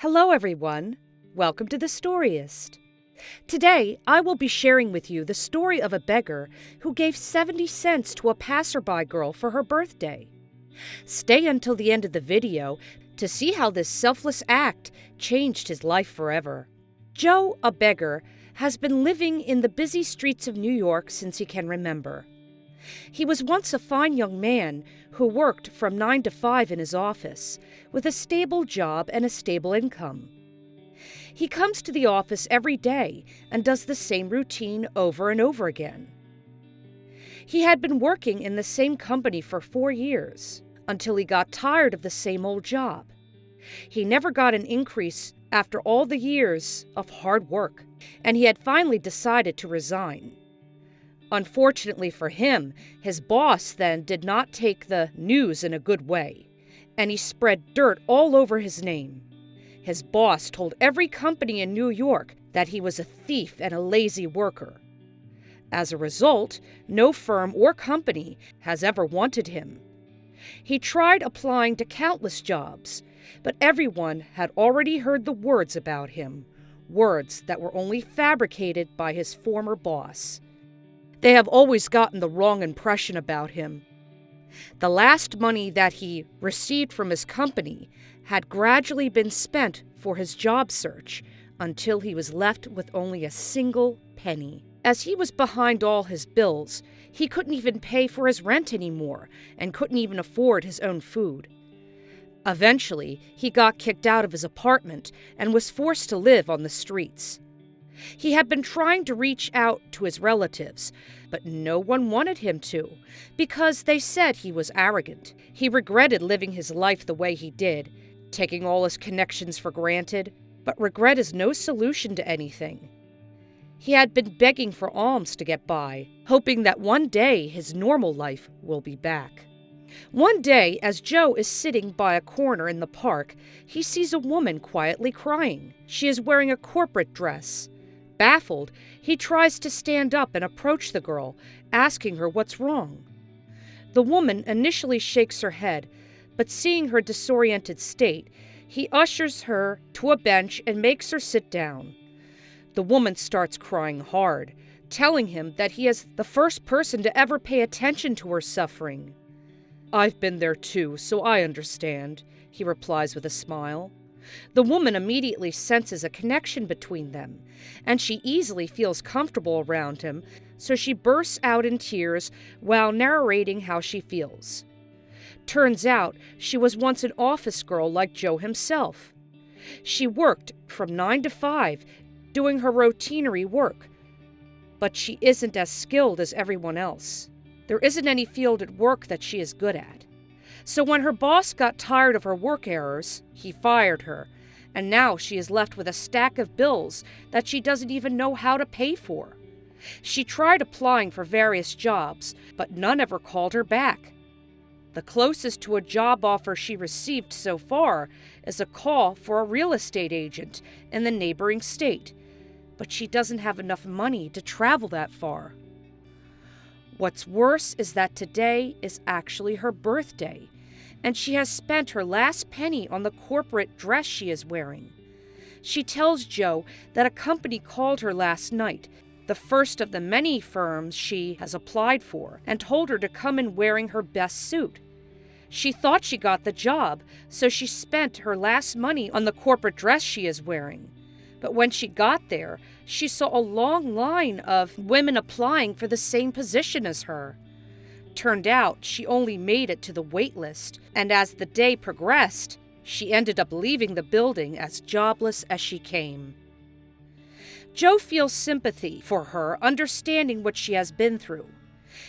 Hello, everyone. Welcome to the Storyist. Today, I will be sharing with you the story of a beggar who gave 70 cents to a passerby girl for her birthday. Stay until the end of the video to see how this selfless act changed his life forever. Joe, a beggar, has been living in the busy streets of New York since he can remember. He was once a fine young man who worked from 9 to 5 in his office, with a stable job and a stable income. He comes to the office every day and does the same routine over and over again. He had been working in the same company for 4 years, until he got tired of the same old job. He never got an increase after all the years of hard work, and he had finally decided to resign. Unfortunately for him, his boss then did not take the news in a good way, and he spread dirt all over his name. His boss told every company in New York that he was a thief and a lazy worker. As a result, no firm or company has ever wanted him. He tried applying to countless jobs, but everyone had already heard the words about him, words that were only fabricated by his former boss. They have always gotten the wrong impression about him. The last money that he received from his company had gradually been spent for his job search until he was left with only a single penny. As he was behind all his bills, he couldn't even pay for his rent anymore and couldn't even afford his own food. Eventually, he got kicked out of his apartment and was forced to live on the streets. He had been trying to reach out to his relatives, but no one wanted him to, because they said he was arrogant. He regretted living his life the way he did, taking all his connections for granted, but regret is no solution to anything. He had been begging for alms to get by, hoping that one day his normal life will be back. One day, as Joe is sitting by a corner in the park, he sees a woman quietly crying. She is wearing a corporate dress. Baffled, he tries to stand up and approach the girl, asking her what's wrong. The woman initially shakes her head, but seeing her disoriented state, he ushers her to a bench and makes her sit down. The woman starts crying hard, telling him that he is the first person to ever pay attention to her suffering. "I've been there too, so I understand," he replies with a smile. The woman immediately senses a connection between them, and she easily feels comfortable around him, so she bursts out in tears while narrating how she feels. Turns out she was once an office girl like Joe himself. She worked from 9 to 5, doing her routinary work, but she isn't as skilled as everyone else. There isn't any field at work that she is good at. So when her boss got tired of her work errors, he fired her, and now she is left with a stack of bills that she doesn't even know how to pay for. She tried applying for various jobs, but none ever called her back. The closest to a job offer she received so far is a call for a real estate agent in the neighboring state, but she doesn't have enough money to travel that far. What's worse is that today is actually her birthday, and she has spent her last penny on the corporate dress she is wearing. She tells Joe that a company called her last night, the first of the many firms she has applied for, and told her to come in wearing her best suit. She thought she got the job, so she spent her last money on the corporate dress she is wearing. But when she got there, she saw a long line of women applying for the same position as her. Turned out she only made it to the wait list, and as the day progressed, she ended up leaving the building as jobless as she came. Joe feels sympathy for her, understanding what she has been through.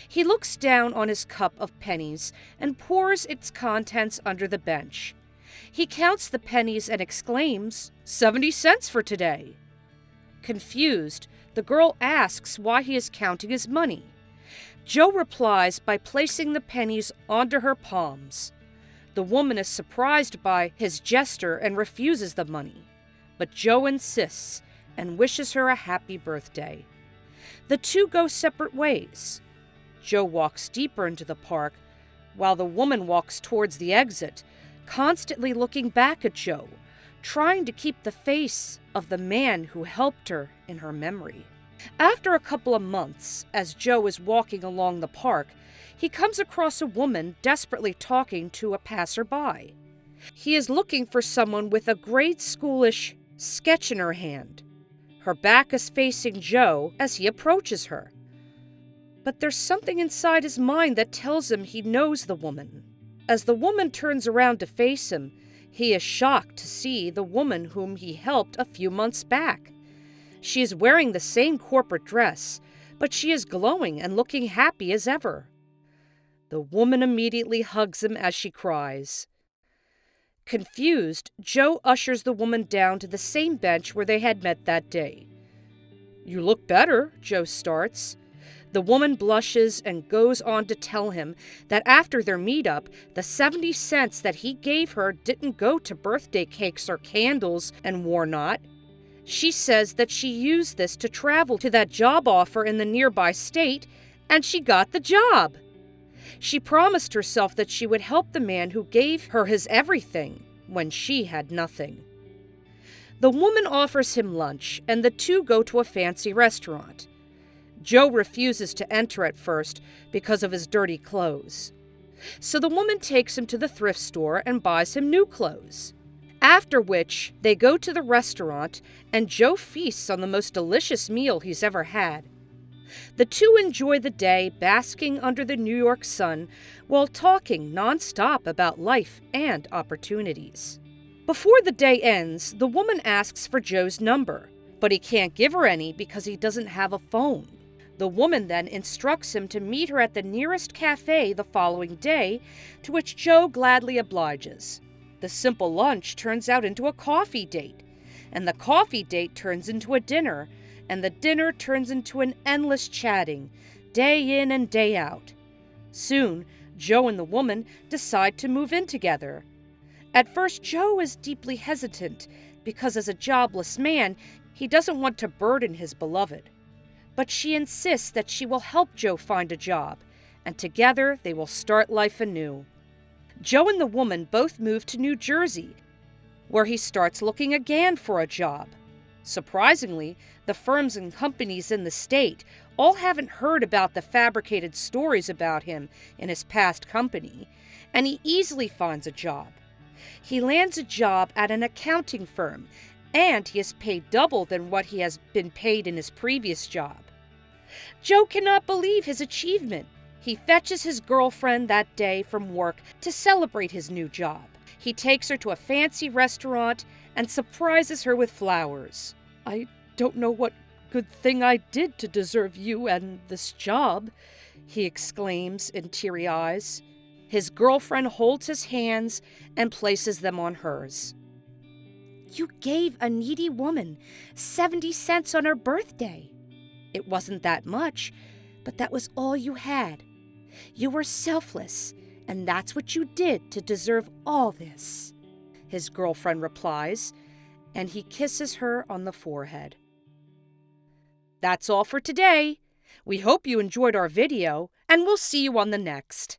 He looks down on his cup of pennies and pours its contents under the bench. He counts the pennies and exclaims, "70 cents for today." Confused, the girl asks why he is counting his money. Joe replies by placing the pennies onto her palms. The woman is surprised by his gesture and refuses the money, but Joe insists and wishes her a happy birthday. The two go separate ways. Joe walks deeper into the park, while the woman walks towards the exit, constantly looking back at Joe, trying to keep the face of the man who helped her in her memory. After a couple of months, as Joe is walking along the park, he comes across a woman desperately talking to a passerby. He is looking for someone with a grade schoolish sketch in her hand. Her back is facing Joe as he approaches her. But there's something inside his mind that tells him he knows the woman. As the woman turns around to face him, he is shocked to see the woman whom he helped a few months back. She is wearing the same corporate dress, but she is glowing and looking happy as ever. The woman immediately hugs him as she cries. Confused, Joe ushers the woman down to the same bench where they had met that day. "You look better," Joe starts. The woman blushes and goes on to tell him that after their meetup, the 70 cents that he gave her didn't go to birthday cakes or candles and whatnot. She says that she used this to travel to that job offer in the nearby state, and she got the job. She promised herself that she would help the man who gave her his everything when she had nothing. The woman offers him lunch, and the two go to a fancy restaurant. Joe refuses to enter at first because of his dirty clothes. So the woman takes him to the thrift store and buys him new clothes. After which, they go to the restaurant, and Joe feasts on the most delicious meal he's ever had. The two enjoy the day basking under the New York sun while talking nonstop about life and opportunities. Before the day ends, the woman asks for Joe's number, but he can't give her any because he doesn't have a phone. The woman then instructs him to meet her at the nearest cafe the following day, to which Joe gladly obliges. The simple lunch turns out into a coffee date, and the coffee date turns into a dinner, and the dinner turns into an endless chatting, day in and day out. Soon, Joe and the woman decide to move in together. At first, Joe is deeply hesitant because as a jobless man, he doesn't want to burden his beloved. But she insists that she will help Joe find a job, and together they will start life anew. Joe and the woman both move to New Jersey, where he starts looking again for a job. Surprisingly, the firms and companies in the state all haven't heard about the fabricated stories about him in his past company, and he easily finds a job. He lands a job at an accounting firm, and he is paid double than what he has been paid in his previous job. Joe cannot believe his achievement. He fetches his girlfriend that day from work to celebrate his new job. He takes her to a fancy restaurant and surprises her with flowers. "I don't know what good thing I did to deserve you and this job," he exclaims in teary eyes. His girlfriend holds his hands and places them on hers. "You gave a needy woman 70 cents on her birthday. It wasn't that much, but that was all you had. You were selfless, and that's what you did to deserve all this," his girlfriend replies, and he kisses her on the forehead. That's all for today. We hope you enjoyed our video, and we'll see you on the next.